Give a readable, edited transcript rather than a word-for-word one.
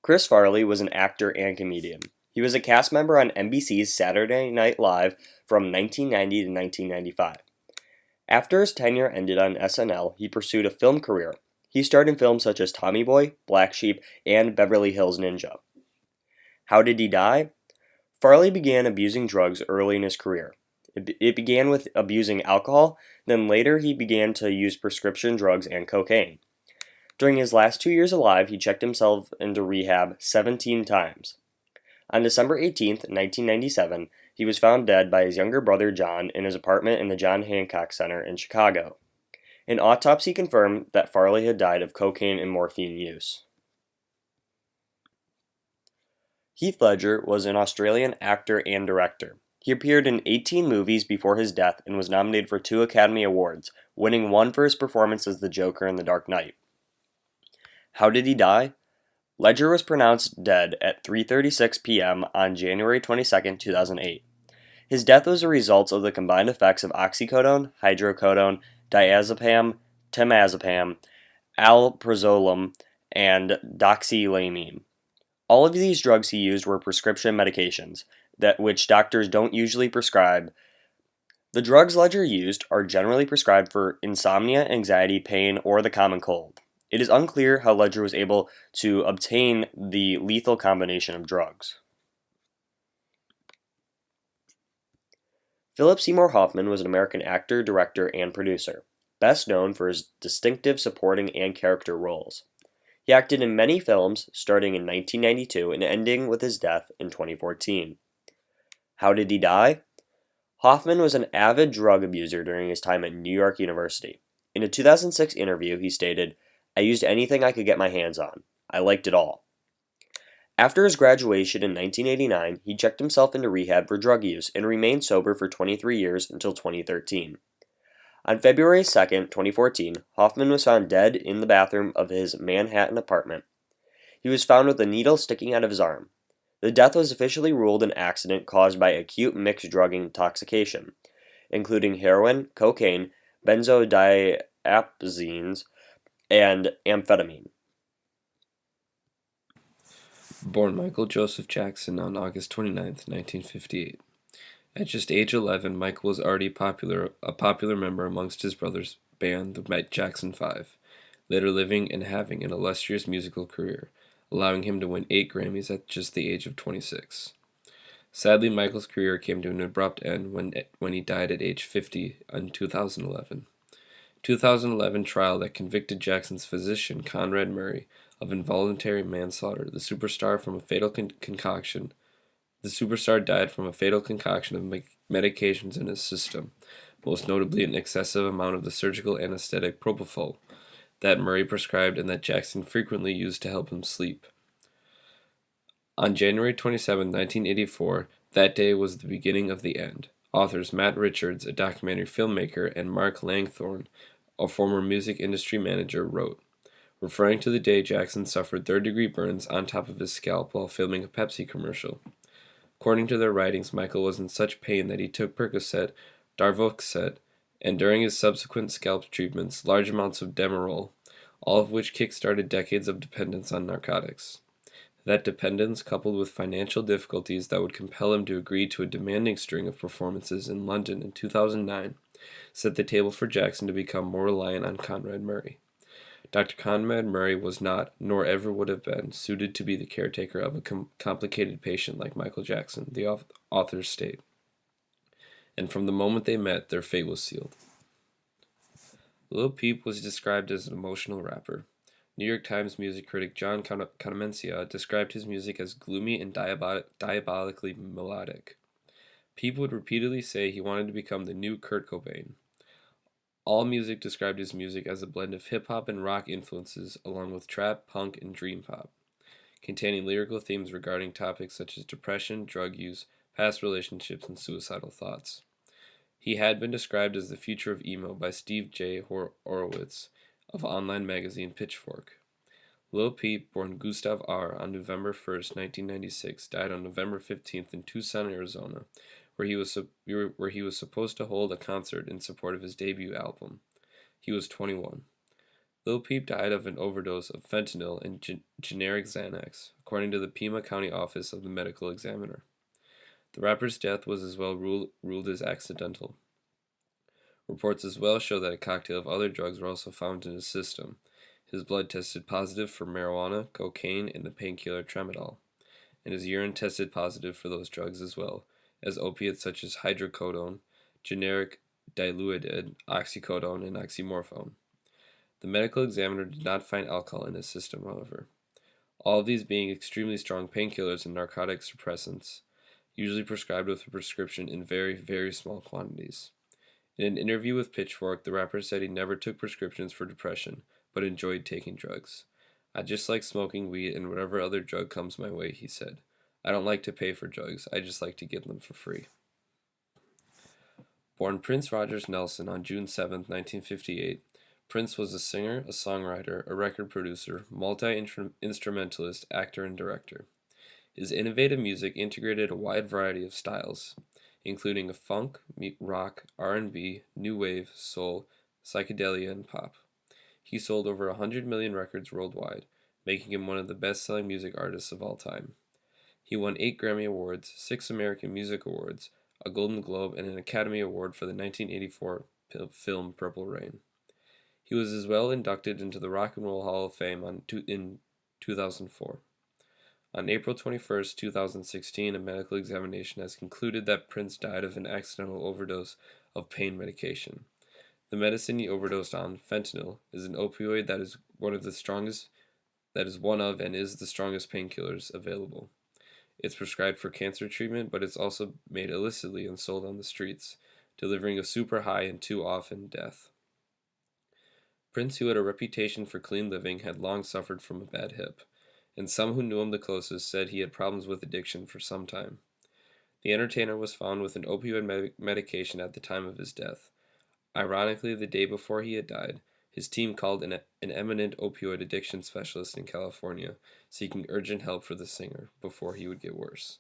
Chris Farley was an actor and comedian. He was a cast member on NBC's Saturday Night Live from 1990 to 1995. After his tenure ended on SNL, he pursued a film career. He starred in films such as Tommy Boy, Black Sheep, and Beverly Hills Ninja. How did he die? Farley began abusing drugs early in his career. It began with abusing alcohol, then later he began to use prescription drugs and cocaine. During his last 2 years alive, he checked himself into rehab 17 times. On December 18, 1997, he was found dead by his younger brother John in his apartment in the John Hancock Center in Chicago. An autopsy confirmed that Farley had died of cocaine and morphine use. Heath Ledger was an Australian actor and director. He appeared in 18 movies before his death and was nominated for 2 Academy Awards, winning one for his performance as the Joker in The Dark Knight. How did he die? Ledger was pronounced dead at 3:36 p.m. on January 22, 2008. His death was a result of the combined effects of oxycodone, hydrocodone, diazepam, temazepam, alprazolam, and doxylamine. All of these drugs he used were prescription medications, which doctors don't usually prescribe. The drugs Ledger used are generally prescribed for insomnia, anxiety, pain, or the common cold. It is unclear how Ledger was able to obtain the lethal combination of drugs. Philip Seymour Hoffman was an American actor, director, and producer, best known for his distinctive supporting and character roles. He acted in many films, starting in 1992 and ending with his death in 2014. How did he die? Hoffman was an avid drug abuser during his time at New York University. In a 2006 interview, he stated, "I used anything I could get my hands on. I liked it all." After his graduation in 1989, he checked himself into rehab for drug use and remained sober for 23 years until 2013. On February 2, 2014, Hoffman was found dead in the bathroom of his Manhattan apartment. He was found with a needle sticking out of his arm. The death was officially ruled an accident caused by acute mixed drug intoxication, including heroin, cocaine, benzodiazepines, and amphetamine. Born Michael Joseph Jackson on August 29, 1958. At just age 11, Michael was already a popular member amongst his brother's band, the Jackson 5, later living and having an illustrious musical career, allowing him to win 8 Grammys at just the age of 26. Sadly, Michael's career came to an abrupt end when he died at age 50 in 2011. 2011 trial that convicted Jackson's physician, Conrad Murray, of involuntary manslaughter. The superstar died from a fatal concoction of medications in his system, most notably an excessive amount of the surgical anesthetic propofol that Murray prescribed and that Jackson frequently used to help him sleep. On January 27, 1984, that day was the beginning of the end. Authors Matt Richards, a documentary filmmaker, and Mark Langthorne, a former music industry manager, wrote, referring to the day Jackson suffered third-degree burns on top of his scalp while filming a Pepsi commercial. According to their writings, Michael was in such pain that he took Percocet, Darvoxet, and during his subsequent scalp treatments, large amounts of Demerol, all of which kick-started decades of dependence on narcotics. That dependence, coupled with financial difficulties that would compel him to agree to a demanding string of performances in London in 2009, set the table for Jackson to become more reliant on Conrad Murray. Dr. Conrad Murray was not, nor ever would have been, suited to be the caretaker of a complicated patient like Michael Jackson, the authors state. And from the moment they met, their fate was sealed. Lil Peep was described as an emotional rapper. New York Times music critic John Canamencia described his music as gloomy and diabolically melodic. Peep would repeatedly say he wanted to become the new Kurt Cobain. AllMusic described his music as a blend of hip-hop and rock influences, along with trap, punk, and dream pop, containing lyrical themes regarding topics such as depression, drug use, past relationships, and suicidal thoughts. He had been described as the future of emo by Steve J. Horowitz of online magazine Pitchfork. Lil Peep, born Gustav R. on November 1, 1996, died on November 15th in Tucson, Arizona, where he was supposed to hold a concert in support of his debut album. He was 21. Lil Peep died of an overdose of fentanyl and generic Xanax, according to the Pima County Office of the Medical Examiner. The rapper's death was as well ruled as accidental. Reports as well show that a cocktail of other drugs were also found in his system. His blood tested positive for marijuana, cocaine, and the painkiller tramadol, and his urine tested positive for those drugs as well as opiates such as hydrocodone, generic diluted oxycodone, and oxymorphone. The medical examiner did not find alcohol in his system, however. All of these being extremely strong painkillers and narcotic suppressants, usually prescribed with a prescription in very, very small quantities. In an interview with Pitchfork, the rapper said he never took prescriptions for depression, but enjoyed taking drugs. I just like smoking weed and whatever other drug comes my way, he said. I don't like to pay for drugs, I just like to get them for free. Born Prince Rogers Nelson on June 7, 1958, Prince was a singer, a songwriter, a record producer, multi-instrumentalist, actor, and director. His innovative music integrated a wide variety of styles, including funk, rock, R&B, new wave, soul, psychedelia, and pop. He sold over 100 million records worldwide, making him one of the best-selling music artists of all time. He won 8 Grammy Awards, 6 American Music Awards, a Golden Globe, and an Academy Award for the 1984 film Purple Rain. He was as well inducted into the Rock and Roll Hall of Fame in 2004. On April 21, 2016, a medical examination has concluded that Prince died of an accidental overdose of pain medication. The medicine he overdosed on, fentanyl, is an opioid that is one of the strongest painkillers available. It's prescribed for cancer treatment, but it's also made illicitly and sold on the streets, delivering a super high and too often death. Prince, who had a reputation for clean living, had long suffered from a bad hip, and some who knew him the closest said he had problems with addiction for some time. The entertainer was found with an opioid medication at the time of his death. Ironically, the day before he had died, his team called an eminent opioid addiction specialist in California, seeking urgent help for the singer before he would get worse.